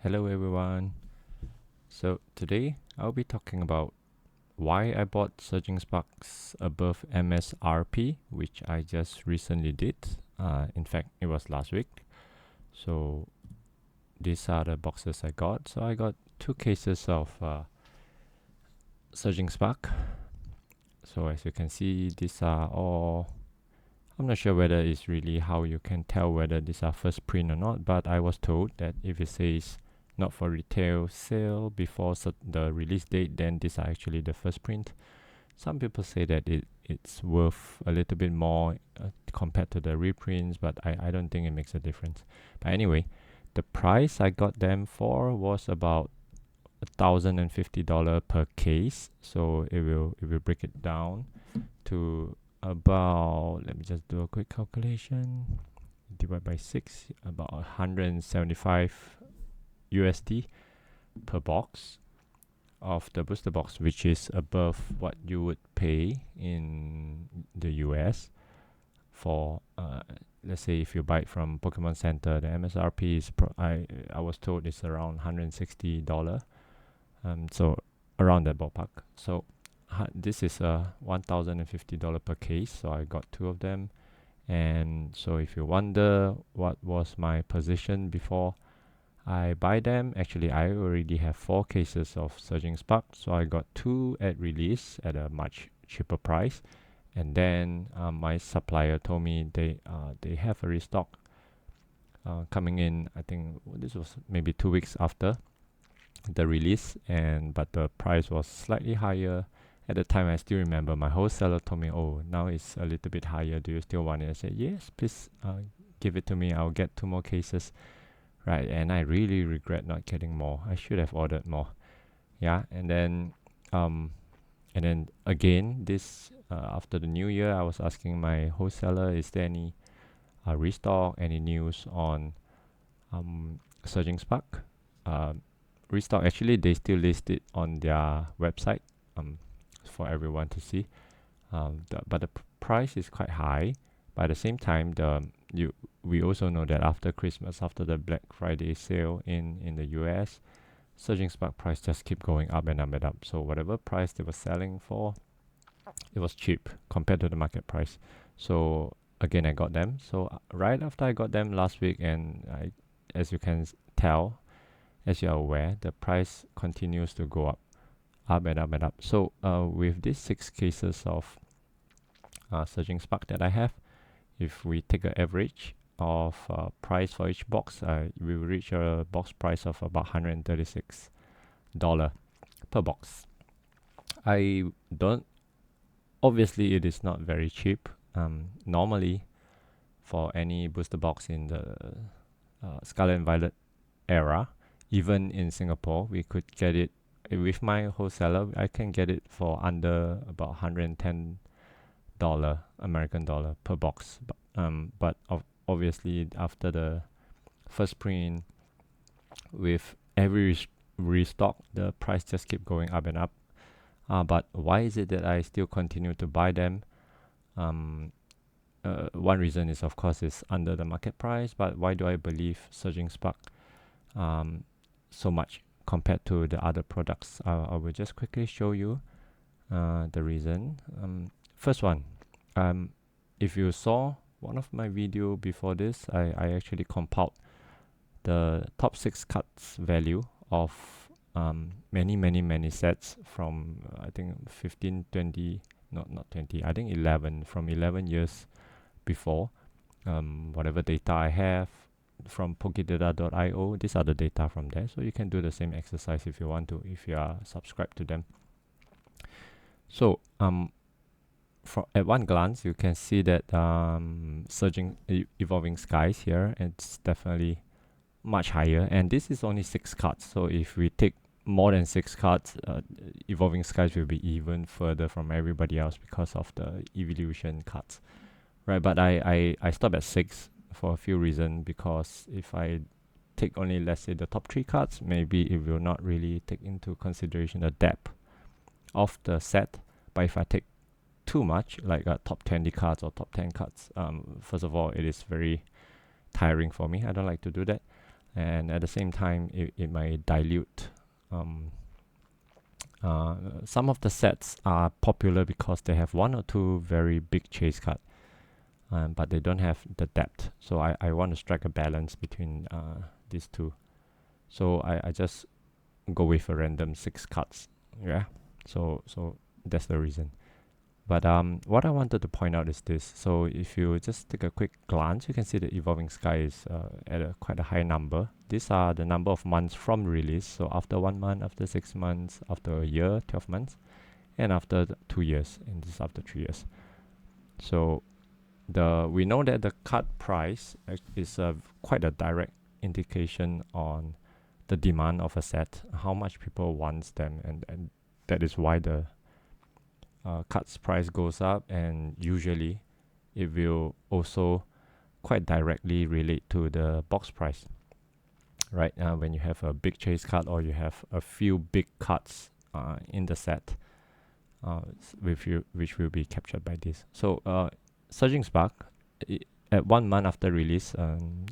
Hello everyone. So today I'll be talking about why I bought Surging Sparks above MSRP, which I just recently did. In fact, it was last week. So these are the boxes I got. So I got 2 cases of Surging Spark. So as you can see, these are all. I'm not sure whether it's really how you can tell whether these are first print or not, but I was told that if it says not for retail sale before the release date, then these are actually the first print. Some people say that it's worth a little bit more compared to the reprints, but I don't think it makes a difference. But anyway, the price I got them for was about $1,050 per case. So it will break it down to about, let me just do a quick calculation, divide by 6, about 175 USD per box of the booster box, which is above what you would pay in the US for let's say if you buy it from Pokemon Center. The MSRP is I was told it's around $160, so around that ballpark. So this is $1,050 per case, so I got 2 of them. And so if you wonder what was my position before I buy them, actually I already have 4 cases of Surging Spark, so I got 2 at release at a much cheaper price. And then my supplier told me they have a restock coming in. I think this was maybe 2 weeks after the release, but the price was slightly higher. At the time, I still remember my wholesaler told me, "Oh, now it's a little bit higher. Do you still want it?" I said, "Yes, please give it to me. I'll get 2 more cases." Right, and I really regret not getting more. I should have ordered more. Yeah, and then again, this after the new year, I was asking my wholesaler, "Is there any restock? Any news on Surging Spark?" Restock, actually, they still list it on their website for everyone to see. But the price is quite high. But at the same time, we also know that after Christmas, after the Black Friday sale in the US, Surging Spark price just keep going up and up and up. So whatever price they were selling for, it was cheap compared to the market price. So again, I got them. So right after I got them last week, and as you can tell, as you are aware, the price continues to go up and up and up. So with these 6 cases of Surging Spark that I have, if we take an average of price for each box, we will reach a box price of about $136 per box. Obviously it is not very cheap. Normally for any booster box in the Scarlet and Violet era, even in Singapore, we could get it with my wholesaler. I can get it for under about $110 American dollar per box. But obviously after the first print, with every restock, the price just keep going up and up. But why is it that I still continue to buy them? One reason is, of course, it's under the market price. But why do I believe Surging Spark so much compared to the other products? I will just quickly show you the reason. First one, if you saw one of my video before this, I actually compiled the top 6 cards value of many sets from I think 15, 20, not 20, I think 11, from 11 years before. Whatever data I have from pokedata.io, these are the data from there, so you can do the same exercise if you want to, if you are subscribed to them. So at one glance, you can see that Surging Evolving Skies here, it's definitely much higher, and this is only 6 cards. So if we take more than 6 cards, Evolving Skies will be even further from everybody else because of the evolution cards, right? But I stopped at 6 for a few reasons, because if I take only, let's say, the top 3 cards, maybe it will not really take into consideration the depth of the set. But if I take too much, like top 20 cards or top 10 cards, first of all, it is very tiring for me. I don't like to do that. and at the same time it might dilute. Some of the sets are popular because they have one or two very big chase card, but they don't have the depth. So I want to strike a balance between these two. So I just go with a random 6 cards. Yeah. So that's the reason. But what I wanted to point out is this. So if you just take a quick glance, you can see the Evolving Sky is at quite a high number. These are the number of months from release. So after 1 month, after 6 months, after a year, 12 months, and after 2 years, and this is after 3 years. So we know that the card price is quite a direct indication on the demand of a set, how much people wants them, and that is why the card's price goes up, and usually it will also quite directly relate to the box price, right? When you have a big chase card or you have a few big cards in the set, which will be captured by this. So Surging Spark, at 1 month after release,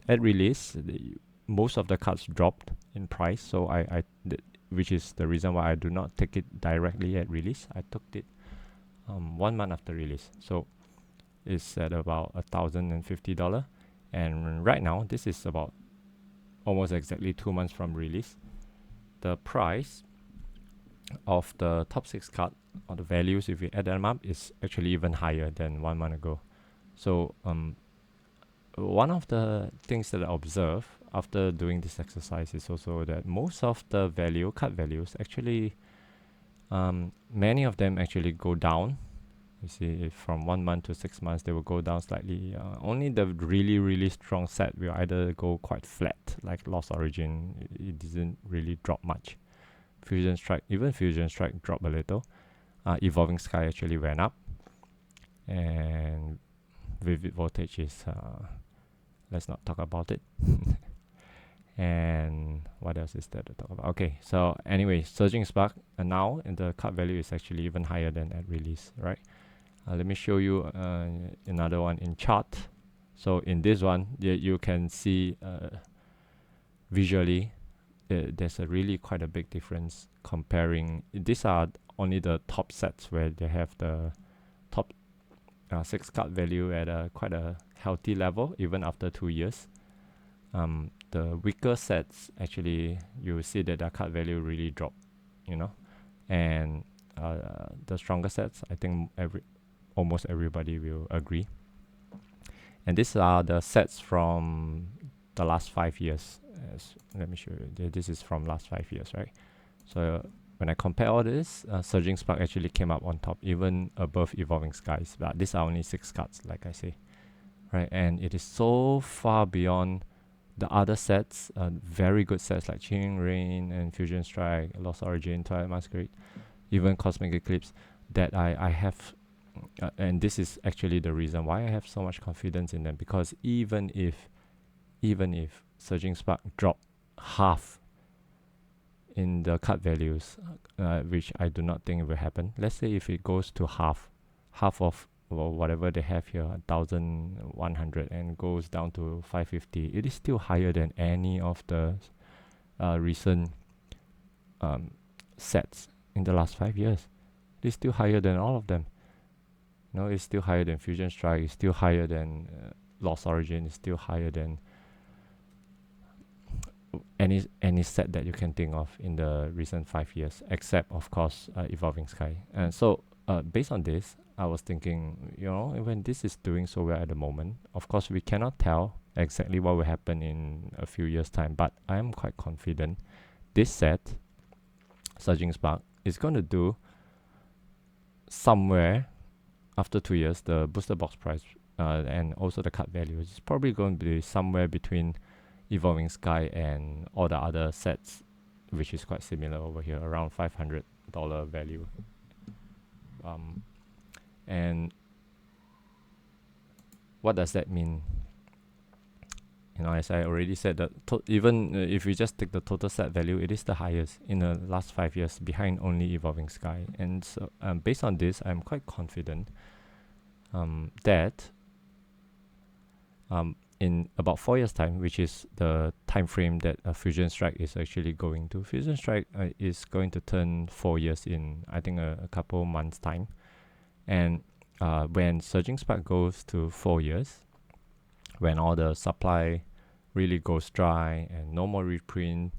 at release, most of the cards dropped in price. So which is the reason why I do not take it directly at release. I took it 1 month after release. So it's at about $1,050, and right now this is about almost exactly 2 months from release. The price of the top 6 card, or the values, if we add them up, is actually even higher than 1 month ago. So one of the things that I observe after doing this exercise is also that most of the card values actually, many of them actually go down. You see, from 1 month to 6 months, they will go down slightly. Only the really, really strong set will either go quite flat, like Lost Origin. It didn't really drop much. Fusion Strike dropped a little. Evolving Sky actually went up. And Vivid Voltage is, let's not talk about it. And what else is there to talk about? Okay, so anyway, Surging Spark, and now the card value is actually even higher than at release, right? Let me show you another one in chart. So in this one, you can see visually there's a really quite a big difference comparing. These are only the top sets where they have the top 6 card value at quite a healthy level even after 2 years. The weaker sets, actually you see that the card value really drop, and the stronger sets, I think almost everybody will agree. And these are the sets from the last 5 years. Let me show you. This is from last 5 years, right? So when I compare all this, Surging Spark actually came up on top, even above Evolving Skies. But these are only 6 cards, like I say, right? And it is so far beyond the other sets, very good sets like Chilling Reign and Fusion Strike, Lost Origin, Twilight Masquerade, even Cosmic Eclipse, that I have, and this is actually the reason why I have so much confidence in them, because even if Surging Spark drop half in the card values, which I do not think will happen. Let's say if it goes to half of whatever they have here, 1,100, and goes down to 550, it is still higher than any of the recent sets in the last 5 years. It is still higher than all of them. It's still higher than Fusion Strike. It's still higher than Lost Origin. It's still higher than any set that you can think of in the recent 5 years, except of course Evolving Sky. And so based on this, I was thinking, when this is doing so well at the moment, of course we cannot tell exactly what will happen in a few years time, but I am quite confident this set, Surging Spark, is going to do somewhere after 2 years. The booster box price and also the card value is probably going to be somewhere between Evolving Sky and all the other sets, which is quite similar over here, around $500 value. And what does that mean? As I already said, that even if we just take the total set value, it is the highest in the last 5 years, behind only Evolving Sky. And so based on this, I'm quite confident that in about 4 years time, which is the time frame that Fusion Strike is actually going to. Fusion Strike is going to turn 4 years in, I think, a couple months time. And when Surging Spark goes to 4 years, when all the supply really goes dry and no more reprint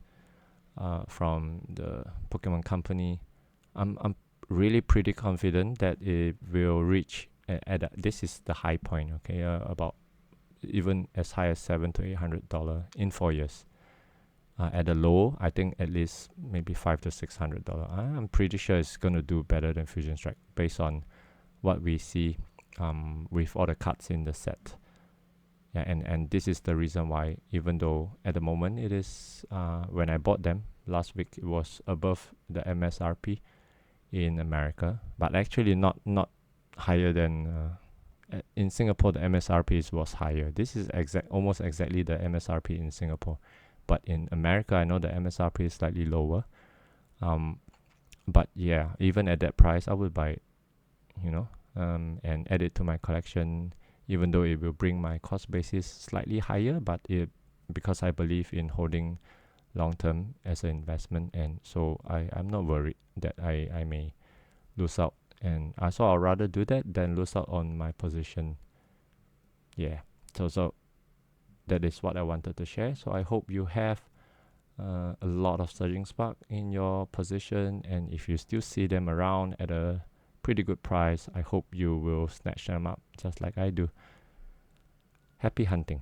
from the Pokemon company, I'm really pretty confident that it will reach this is the high point, okay, about even as high as $700 to $800 in 4 years. At the low, I think at least maybe $500 to $600. I'm pretty sure it's gonna do better than Fusion Strike based on what we see with all the cards in the set. Yeah, and this is the reason why, even though at the moment it is when I bought them last week, it was above the MSRP in America, but actually not higher than in Singapore. The MSRP was higher. This is almost exactly the MSRP in Singapore, but in America I know the MSRP is slightly lower. But yeah, even at that price I would buy it, and add it to my collection, even though it will bring my cost basis slightly higher, but because I believe in holding long term as an investment, and so I'm not worried that I may lose out, and so I'd rather do that than lose out on my position. Yeah, so that is what I wanted to share. So I hope you have a lot of Surging Spark in your position, and if you still see them around at a pretty good price, I hope you will snatch them up just like I do. Happy hunting.